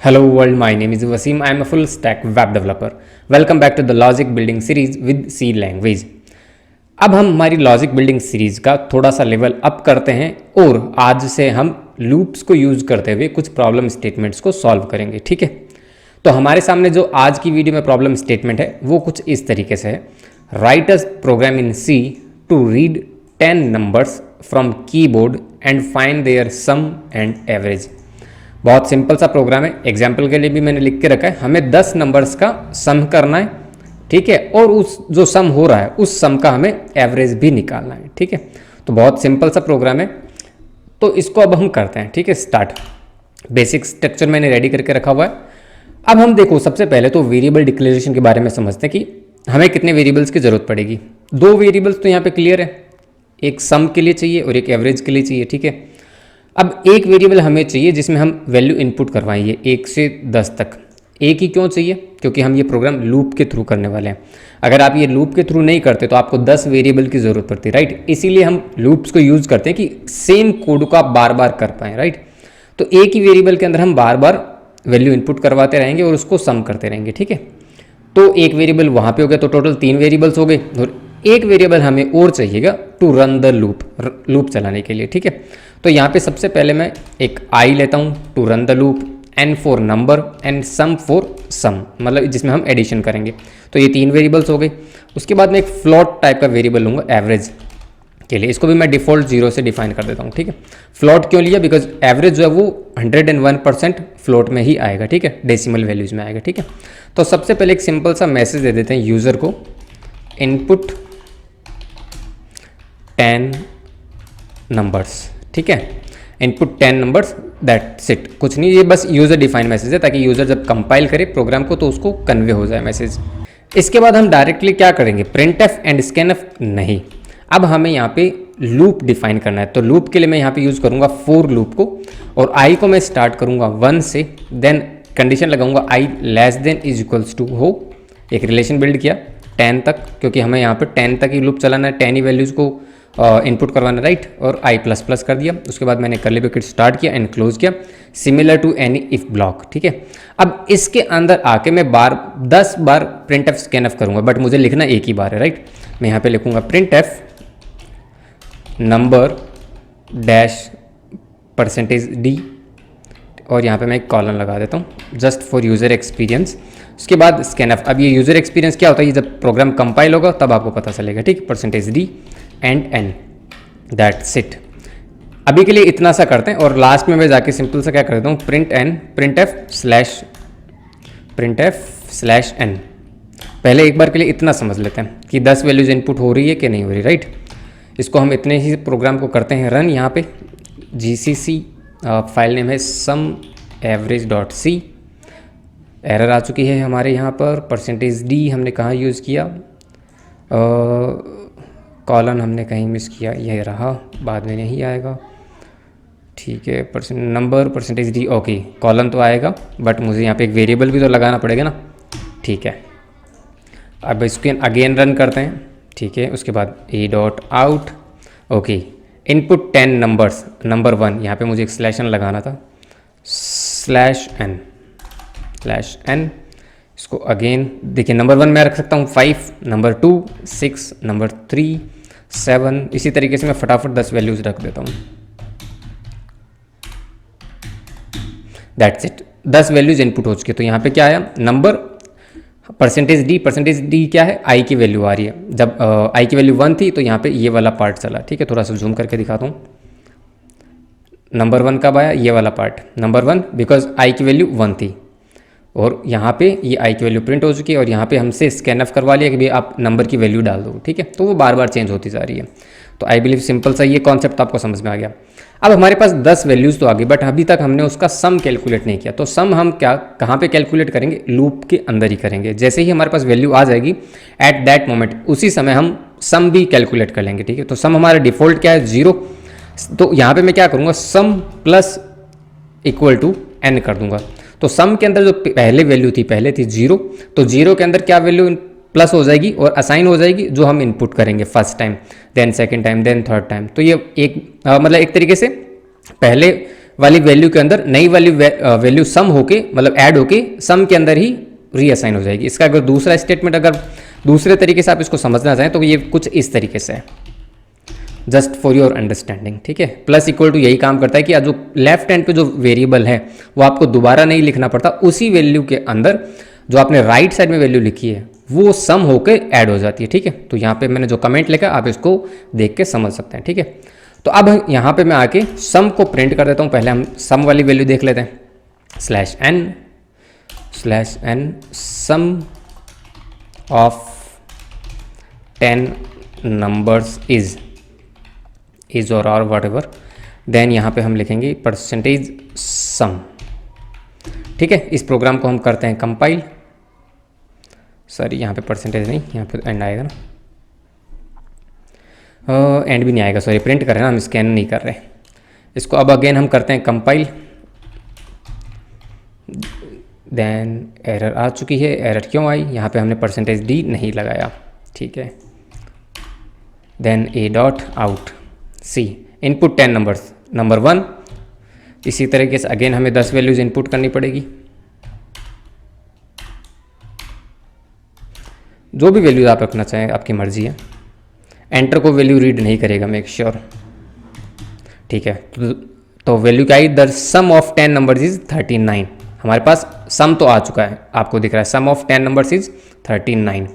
Hello world, my name is Wasim. I am a full stack web developer. Welcome back to the logic building series with C language. अब हम हमारी logic building series का थोड़ा सा level up करते हैं और आज से हम लूप्स को यूज करते हुए कुछ प्रॉब्लम स्टेटमेंट्स को सॉल्व करेंगे। ठीक है, तो हमारे सामने जो आज की वीडियो में प्रॉब्लम स्टेटमेंट है वो कुछ इस तरीके से है। Write a program in C to read 10 numbers from keyboard and find their sum and average. बहुत सिंपल सा प्रोग्राम है, एग्जाम्पल के लिए भी मैंने लिख के रखा है। हमें 10 नंबर्स का सम करना है, ठीक है, और उस जो सम हो रहा है उस सम का हमें एवरेज भी निकालना है। ठीक है, तो बहुत सिंपल सा प्रोग्राम है, तो इसको अब हम करते हैं। ठीक है, स्टार्ट। बेसिक स्ट्रक्चर मैंने रेडी करके रखा हुआ है। अब हम देखो, सबसे पहले तो वेरिएबल डिक्लेरेशन के बारे में समझते हैं कि हमें कितने वेरिएबल्स की जरूरत पड़ेगी। 2 वेरिएबल्स तो यहाँ पे क्लियर है, एक सम के लिए चाहिए और एक एवरेज के लिए चाहिए। ठीक है, अब एक वेरिएबल हमें चाहिए जिसमें हम वैल्यू इनपुट करवाएंगे 1 से 10 तक। एक ही क्यों चाहिए? क्योंकि हम ये प्रोग्राम लूप के थ्रू करने वाले हैं। अगर आप ये लूप के थ्रू नहीं करते तो आपको 10 वेरिएबल की ज़रूरत पड़ती है, राइट। इसीलिए हम लूप्स को यूज़ करते हैं कि सेम कोड को आप बार बार कर पाएँ, राइट। तो एक ही वेरिएबल के अंदर हम बार बार वैल्यू इनपुट करवाते रहेंगे और उसको सम करते रहेंगे। ठीक है, तो एक वेरिएबल वहाँ पर हो गया, तो टोटल 3 वेरिएबल्स हो गए और एक वेरिएबल हमें और चाहिएगा टू रन द लूप चलाने के लिए। ठीक है, तो यहाँ पे सबसे पहले मैं एक आई लेता हूँ to run the loop, n for number and sum for sum, मतलब जिसमें हम एडिशन करेंगे। तो ये 3 वेरिएबल्स हो गए। उसके बाद मैं एक फ्लोट टाइप का वेरिएबल लूँगा एवरेज के लिए, इसको भी मैं डिफ़ॉल्ट 0 से डिफाइन कर देता हूँ। ठीक है, फ्लोट क्यों लिया? बिकॉज एवरेज जो है वो 101% फ्लोट में ही आएगा। ठीक है, डेसिमल वैल्यूज में आएगा। ठीक है, तो सबसे पहले एक सिंपल सा मैसेज दे देते हैं यूज़र को, इनपुट 10 नंबर्स। ठीक है, इनपुट 10 नंबर्स, दैट्स इट। कुछ नहीं, ये बस यूज़र डिफाइन मैसेज है ताकि यूज़र जब कंपाइल करे प्रोग्राम को तो उसको कन्वे हो जाए मैसेज। इसके बाद हम डायरेक्टली क्या करेंगे? Print F and scan F नहीं, अब हमें यहाँ पे लूप डिफाइन करना है। तो लूप के लिए मैं यहाँ पे यूज़ करूँगा फॉर लूप को, और आई को मैं स्टार्ट करूँगा 1 से, देन कंडीशन लगाऊंगा I less than is equals to हो, एक रिलेशन बिल्ड किया 10 तक, क्योंकि हमें यहाँ पे 10 तक ही लूप चलाना है, 10 ही वैल्यूज़ को इनपुट करवाना, राइट। और आई प्लस प्लस कर दिया। उसके बाद मैंने कर्ली ब्रैकेट स्टार्ट किया एंड क्लोज किया, similar to any if block. ठीक है, अब इसके अंदर आके मैं 10 बार प्रिंट एफ स्कैन एफ करूँगा, बट मुझे लिखना एक ही बार है, राइट। मैं यहाँ पे लिखूँगा print F number dash %d, और यहाँ पे मैं एक कॉलन लगा देता हूँ जस्ट फॉर यूज़र एक्सपीरियंस। उसके बाद स्कैन एफ। अब ये यूज़र एक्सपीरियंस क्या होता है? ये जब प्रोग्राम कंपाइल होगा तब आपको पता चलेगा। ठीक, %d and n, that's it. अभी के लिए इतना सा करते हैं, और लास्ट में मैं जाके सिंपल सा क्या कर देता हूँ, प्रिंट एफ स्लैश एन। पहले एक बार के लिए इतना समझ लेते हैं कि 10 वैल्यूज इनपुट हो रही है कि नहीं हो रही, राइट। इसको हम इतने ही प्रोग्राम को करते हैं रन। यहाँ पे gcc फाइल नेम है सम एवरेज डॉट सी। एरर आ चुकी है हमारे यहाँ पर। %d हमने कहाँ यूज़ किया, कॉलन हमने कहीं मिस किया, यह रहा, बाद में नहीं आएगा। ठीक है, नंबर %d, ओके, कॉलन तो आएगा बट मुझे यहाँ पे एक वेरिएबल भी तो लगाना पड़ेगा ना। ठीक है, अब इसको अगेन रन करते हैं। ठीक है, उसके बाद a dot out, okay, input 10 numbers, number 1, यहाँ पे मुझे एक स्लैश एन लगाना था, /n। इसको अगेन देखिए, नंबर 1 मैं रख सकता हूँ 5, नंबर 2 6, नंबर 3 7, इसी तरीके से मैं फटाफट 10 वैल्यूज रख देता हूँ। दैट्स इट, 10 वैल्यूज इनपुट हो चुके। तो यहाँ पे क्या आया? नंबर %d क्या है? आई की वैल्यू आ रही है। जब आई की वैल्यू 1 थी तो यहाँ पे ये वाला पार्ट चला। ठीक है, थोड़ा सा जूम करके दिखाता हूँ। नंबर 1 कब आया? ये वाला पार्ट, नंबर 1, बिकॉज आई की वैल्यू 1 थी, और यहाँ पे ये आई की वैल्यू प्रिंट हो चुकी है, और यहाँ पे हमसे स्कैन ऑफ करवा लिया कि भाई आप नंबर की वैल्यू डाल दो। ठीक है, तो वो बार बार चेंज होती जा रही है। तो आई बिलीव सिंपल सा ये कॉन्सेप्ट आपको समझ में आ गया। अब हमारे पास 10 वैल्यूज़ तो आ गई, बट अभी तक हमने उसका सम कैलकुलेट नहीं किया। तो सम हम कहाँ पे कैलकुलेट करेंगे? लूप के अंदर ही करेंगे। जैसे ही हमारे पास वैल्यू आ जाएगी एट दैट मोमेंट, उसी समय हम सम भी कैलकुलेट कर लेंगे। ठीक है, तो सम हमारा डिफॉल्ट क्या है? 0। तो यहाँ पे मैं क्या करूँगा? सम प्लस इक्वल टू n कर दूंगा। तो सम के अंदर जो पहले वैल्यू थी, पहले थी 0, तो 0 के अंदर क्या वैल्यू प्लस हो जाएगी और असाइन हो जाएगी जो हम इनपुट करेंगे first time, then second time, then third time. तो ये एक मतलब एक तरीके से पहले वाली वैल्यू के अंदर नई वाली वैल्यू सम होके मतलब ऐड होके सम के अंदर ही रीअसाइन हो जाएगी। इसका अगर दूसरा स्टेटमेंट अगर दूसरे तरीके से आप इसको समझना चाहें तो ये कुछ इस तरीके से है, जस्ट फॉर योर अंडरस्टैंडिंग, ठीक है। प्लस इक्वल टू यही काम करता है कि जो लेफ्ट हैंड पे जो वेरिएबल है वो आपको दोबारा नहीं लिखना पड़ता, उसी वैल्यू के अंदर जो आपने राइट साइड में वैल्यू लिखी है वो सम होकर ऐड हो जाती है, ठीक है। तो यहाँ पे मैंने जो कमेंट लिखा आप इसको देख के समझ सकते हैं, ठीक है। तो अब यहाँ पे मैं आके सम को प्रिंट कर देता हूँ। पहले हम सम वाली वैल्यू देख लेते हैं, /n sum of 10 numbers is और वट एवर, देन यहाँ पे हम लिखेंगे परसेंटेज सम, ठीक है। इस प्रोग्राम को हम करते हैं कंपाइल, सॉरी यहाँ पे परसेंटेज नहीं, यहाँ पे एंड आएगा ना, एंड भी नहीं आएगा, सॉरी प्रिंट कर रहे हैं ना हम, स्कैन नहीं कर रहे। इसको अब अगेन हम करते हैं कंपाइल, देन एरर आ चुकी है। एरर क्यों आई? यहाँ पे हमने परसेंटेज डी नहीं लगाया, ठीक है। Then a dot out c input 10 numbers, number 1। इसी तरीके से अगेन हमें 10 वैल्यूज इनपुट करनी पड़ेगी, जो भी वैल्यूज आप रखना चाहें आपकी मर्जी है। एंटर को वैल्यू रीड नहीं करेगा, मेक श्योर, ठीक है। तो वैल्यू क्या आई? The sum of 10 numbers is 39। हमारे पास सम तो आ चुका है, आपको दिख रहा है सम ऑफ 10 नंबर्स इज 39,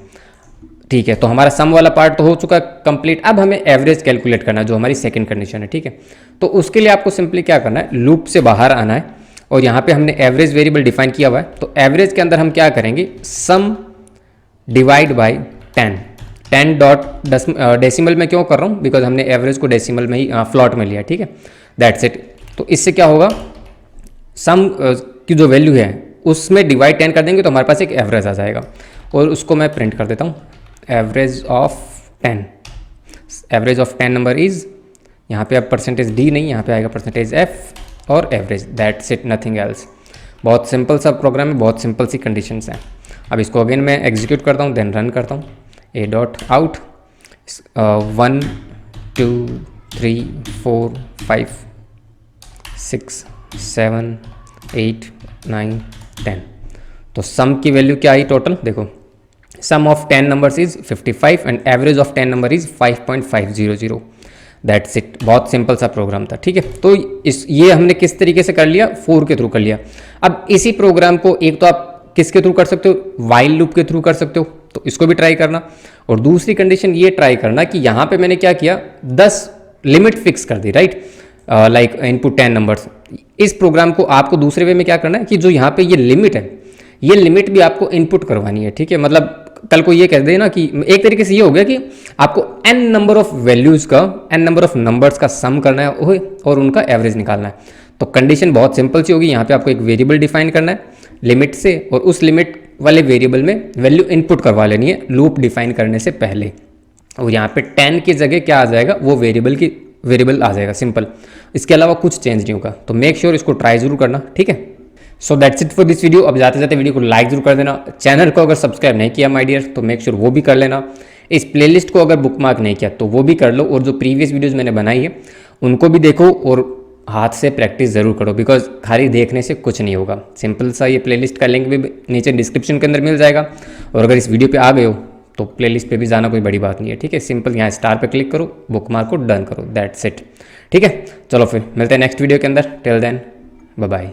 ठीक है। तो हमारा सम वाला पार्ट तो हो चुका है कंप्लीट। अब हमें एवरेज कैलकुलेट करना है, जो हमारी सेकंड कंडीशन है, ठीक है। तो उसके लिए आपको सिंपली क्या करना है, लूप से बाहर आना है और यहाँ पे हमने एवरेज वेरिएबल डिफाइन किया हुआ है। तो एवरेज के अंदर हम क्या करेंगे, सम डिवाइड बाई 10 डॉट डेसिमल में क्यों कर रहा हूँ, बिकॉज हमने एवरेज को डेसिमल में ही फ्लॉट में लिया, ठीक है। That's it. तो इससे क्या होगा, सम की जो वैल्यू है उसमें डिवाइड 10 कर देंगे तो हमारे पास एक एवरेज आ जाएगा, और उसको मैं प्रिंट कर देता हूँ, average of 10। Average of 10 number is, यहाँ पे अब परसेंटेज डी नहीं, यहाँ पे आएगा परसेंटेज एफ और average, that's it, nothing else. बहुत सिंपल सा प्रोग्राम है, बहुत सिंपल सी कंडीशंस हैं। अब इसको अगेन मैं एग्जीक्यूट करता हूँ, देन रन करता हूँ। ए डॉट आउट 1 2 3 4 5 6 7 8 9 10। तो सम की वैल्यू क्या आई टोटल, देखो sum of 10 numbers is 55 and average of 10 number is 5.500। That's it, बहुत सिंपल सा प्रोग्राम था, ठीक है। तो ये हमने किस तरीके से कर लिया, फोर के थ्रू कर लिया। अब इसी प्रोग्राम को एक तो आप किसके थ्रू कर सकते हो, वाइल लूप के थ्रू कर सकते हो, तो इसको भी ट्राई करना। और दूसरी कंडीशन ये ट्राई करना कि यहाँ पे मैंने क्या किया, 10 लिमिट फिक्स कर दी, राइट, लाइक इनपुट 10 नंबर्स। इस प्रोग्राम को आपको दूसरे वे में क्या करना है कि जो यहाँ पे ये लिमिट है, ये लिमिट भी आपको इनपुट करवानी है, ठीक है। मतलब कल को ये कह देना कि एक तरीके से ये हो गया कि आपको n नंबर ऑफ वैल्यूज का, n नंबर ऑफ नंबर्स का सम करना है और उनका एवरेज निकालना है। तो कंडीशन बहुत सिंपल सी होगी, यहाँ पे आपको एक वेरिएबल डिफाइन करना है लिमिट से, और उस लिमिट वाले वेरिएबल में वैल्यू इनपुट करवा लेनी है लूप डिफाइन करने से पहले। और यहाँ पे 10 की जगह क्या आ जाएगा, वो वेरिएबल आ जाएगा, सिंपल। इसके अलावा कुछ चेंज नहीं होगा। तो मेक श्योर इसको ट्राई जरूर करना, ठीक है। So that's it for this video. अब जाते जाते वीडियो को लाइक जरूर कर देना। चैनल को अगर सब्सक्राइब नहीं किया माय डियर तो मेक श्योर वो भी कर लेना। इस प्लेलिस्ट को अगर बुकमार्क नहीं किया तो वो भी कर लो, और जो प्रीवियस वीडियोस मैंने बनाई है उनको भी देखो और हाथ से प्रैक्टिस ज़रूर करो, बिकॉज खाली देखने से कुछ नहीं होगा। सिंपल सा ये प्लेलिस्ट का लिंक भी नीचे डिस्क्रिप्शन के अंदर मिल जाएगा, और अगर इस वीडियो पे आ गए हो तो प्लेलिस्ट पे भी जाना कोई बड़ी बात नहीं है, ठीक है। सिंपल यहाँ स्टार पे क्लिक करो, बुकमार्क को डन करो, दैट्स इट, ठीक है। चलो फिर मिलते हैं नेक्स्ट वीडियो के अंदर। Till then bye bye.